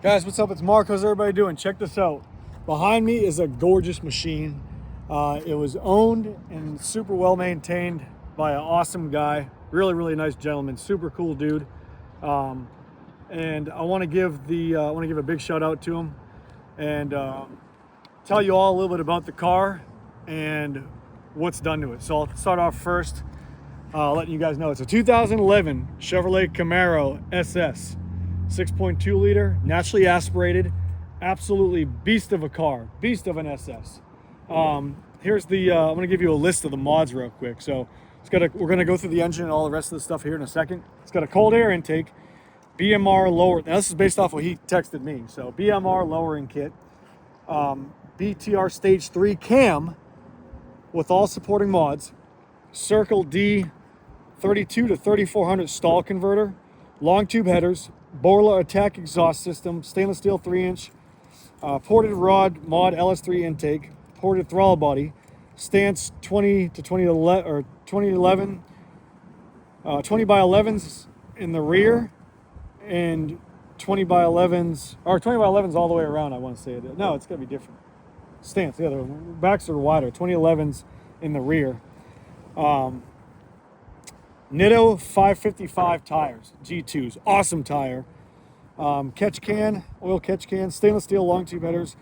Guys, what's up? It's Mark. How's everybody doing? Check this out. Behind me is a gorgeous machine. It was owned and super well maintained by an awesome guy. Really nice gentleman. Super cool dude. And I want to give a big shout out to him and tell you all a little bit about the car and what's done to it. So I'll start off first, letting you guys know it's a 2011 Chevrolet Camaro SS. 6.2 liter, naturally aspirated, absolutely beast of a car, beast of an SS. Here's the, I'm gonna give you a list of the mods real quick. So we're gonna go through the engine and all the rest of the stuff here in a second. It's got a cold air intake, BMR lower, now this is based off what he texted me. So BMR lowering kit, BTR stage 3 cam with all supporting mods, Circle D 32 to 3400 stall converter, long tube headers, BORLA ATTAC exhaust system, stainless steel 3-inch, ported rod mod LS3 intake, ported throttle body, stance 20 to 2011, 20 by 11s in the rear, and 20 by 11s, or 20 by 11s all the way around. I want to say it. No, it's gonna be different. Stance, yeah, the backs are wider. 2011s in the rear. NITTO 555 tires, G2s, awesome tire. Catch can, oil catch can, stainless steel long tube headers.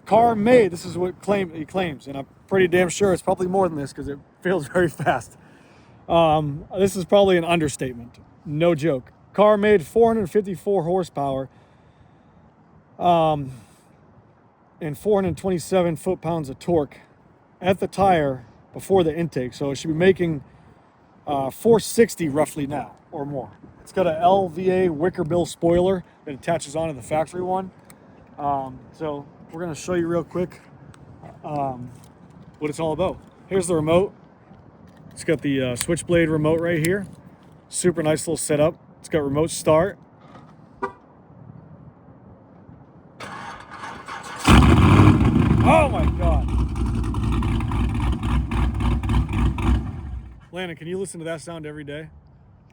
Car made, this is what he claims, and I'm pretty damn sure it's probably more than this because it feels very fast. This is probably an understatement, no joke. Car made 454 horsepower and 427 foot-pounds of torque at the tire before the intake, so it should be making 460 roughly now or more. It's got a LVA wicker bill spoiler that attaches onto the factory one. So we're gonna show you real quick what it's all about. Here's the remote. It's got the switchblade remote right here. Super nice little setup. It's got remote start. Oh my God. Landon, can you listen to that sound every day?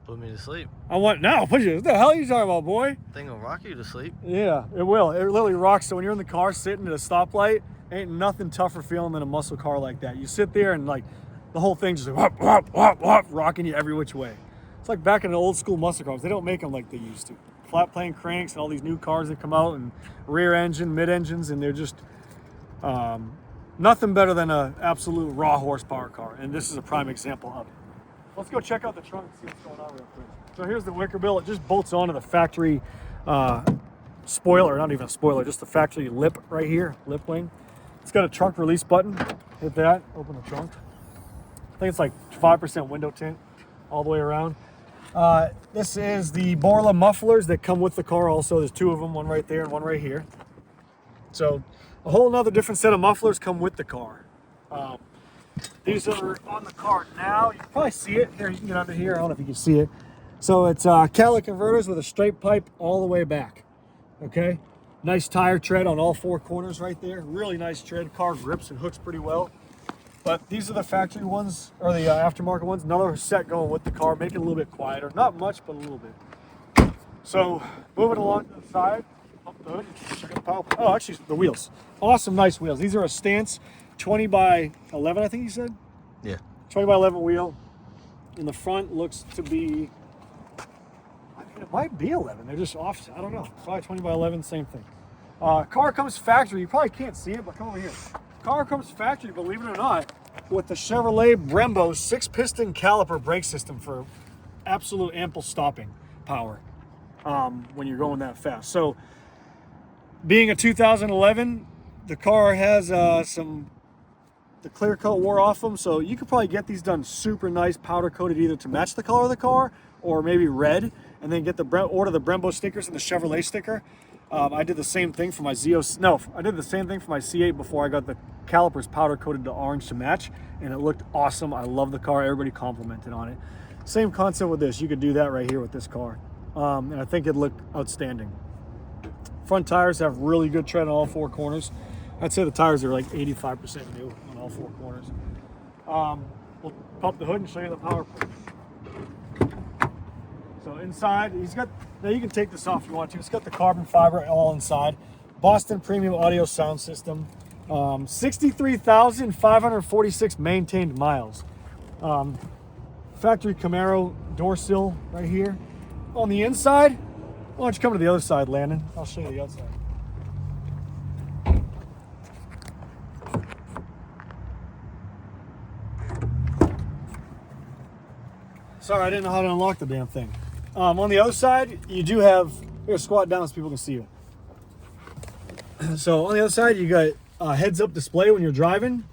Put me to sleep. Put you. What the hell are you talking about, boy? Thing will rock you to sleep. Yeah, it will. It literally rocks. So when you're in the car sitting at a stoplight, ain't nothing tougher feeling than a muscle car like that. You sit there and like the whole thing just like whop, whop, whop, whop, rocking you every which way. It's like back in the old school muscle cars. They don't make them like they used to. Flat plane cranks and all these new cars that come out and rear engine, mid engines, and they're just nothing better than an absolute raw horsepower car. And this is a prime example of it. Let's go check out the trunk and see what's going on real quick. So here's the wicker bill. It just bolts onto the factory spoiler, not even a spoiler, just the factory lip right here, lip wing. It's got a trunk release button. Hit that, open the trunk. I think it's like 5% window tint all the way around. This is the BORLA mufflers that come with the car also. There's two of them, one right there and one right here. So a whole nother different set of mufflers come with the car. These are on the car now. You can probably see it. Here, you can get under here. I don't know if you can see it. So it's catalytic converters with a straight pipe all the way back. Okay? Nice tire tread on all four corners right there. Really nice tread. Car grips and hooks pretty well. But these are the factory ones, or the aftermarket ones. Another set going with the car. Make it a little bit quieter. Not much, but a little bit. So moving along to the side. Up the hood. Check out the power. Oh, actually, the wheels. Awesome, nice wheels. These are a stance 20 by 11, I think you said? Yeah. 20 by 11 wheel. In the front looks to be, I mean, it might be 11. They're just off, I don't know. Probably 20 by 11, same thing. Car comes factory. You probably can't see it, but come over here. Car comes factory, believe it or not, with the Chevrolet Brembo 6-piston caliper brake system for absolute ample stopping power when you're going that fast. So being a 2011, the car has the clear coat wore off them, so you could probably get these done super nice, powder coated, either to match the color of the car or maybe red, and then get order the Brembo stickers and the Chevrolet sticker. I did the same thing for my I did the same thing for my C8 before I got the calipers powder coated to orange to match, and it looked awesome. I love the car. Everybody complimented on it. Same concept with this. You could do that right here with this car, and I think it'd look outstanding. Front tires have really good tread on all four corners. I'd say the tires are like 85% new on all four corners. We'll pop the hood and show you the power push. So inside, now you can take this off if you want to. It's got the carbon fiber all inside. Boston Premium Audio Sound System. 63,546 maintained miles. Factory Camaro door sill right here. On the inside, why don't you come to the other side, Landon? I'll show you the outside. Sorry, I didn't know how to unlock the damn thing. On the other side, you do have, here, squat down so people can see you. So on the other side, you got a heads-up display when you're driving.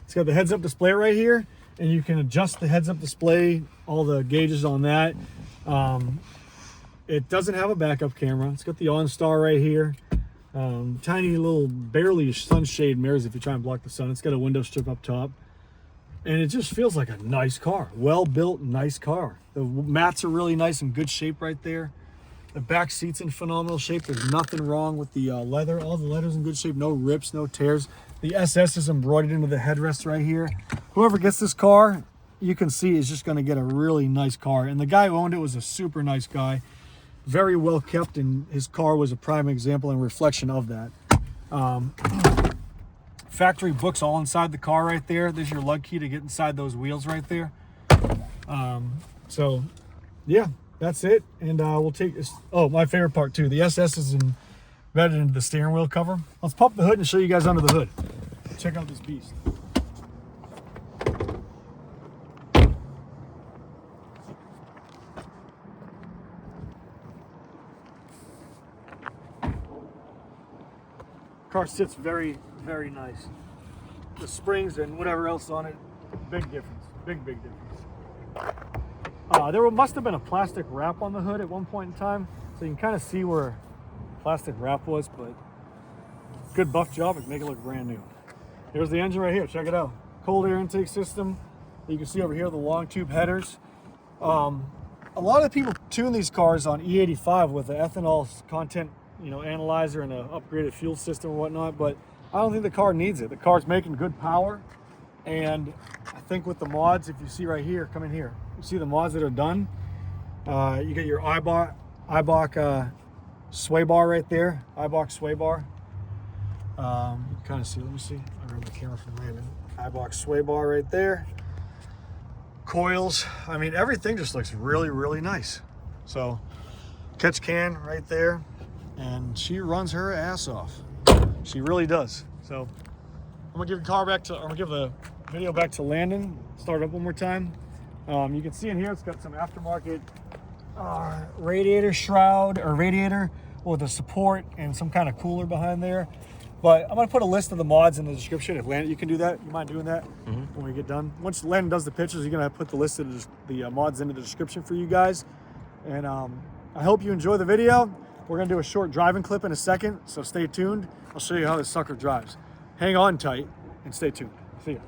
It's got the heads-up display right here, and you can adjust the heads-up display, all the gauges on that. It doesn't have a backup camera. It's got the OnStar right here. Tiny little, barely sunshade mirrors if you try and block the sun. It's got a window strip up top. And it just feels like a nice car. Well-built, nice car. The mats are really nice and good shape right there. The back seat's in phenomenal shape. There's nothing wrong with the leather. All the leather's in good shape. No rips, no tears. The SS is embroidered into the headrest right here. Whoever gets this car, you can see is just going to get a really nice car. And the guy who owned it was a super nice guy. Very well kept, and his car was a prime example and reflection of that. Factory books all inside the car right there. There's your lug key to get inside those wheels right there. So yeah, that's it. And we'll take this. Oh, my favorite part too. The SS is embedded into the steering wheel cover. Let's pop the hood and show you guys under the hood. Check out this beast. Car sits very, very nice. The springs and whatever else on it, big difference. Big difference. There must have been a plastic wrap on the hood at one point in time, so you can kind of see where plastic wrap was, but good buff job. It can make it look brand new. Here's the engine right here. Check it out. Cold air intake system. You can see over here the long tube headers. A lot of people tune these cars on E85 with the ethanol content, analyzer and an upgraded fuel system or whatnot, but I don't think the car needs it. The car's making good power, and I think with the mods, if you see right here, come in here, you see the mods that are done. You get your Eibach sway bar right there, Eibach sway bar. You can kind of see, let me see, I remember the camera from Landon. Eibach sway bar right there. Coils, I mean, everything just looks really, really nice. So, catch can right there. And she runs her ass off. She really does. So I'm gonna give the video back to Landon. Start it up one more time. You can see in here it's got some aftermarket radiator shroud or radiator with a support and some kind of cooler behind there. But I'm gonna put a list of the mods in the description. If Landon, you can do that. You mind doing that when we get done? Once Landon does the pictures, you're gonna put the list of the mods into the description for you guys. And I hope you enjoy the video. We're gonna do a short driving clip in a second, so stay tuned. I'll show you how this sucker drives. Hang on tight and stay tuned. See ya.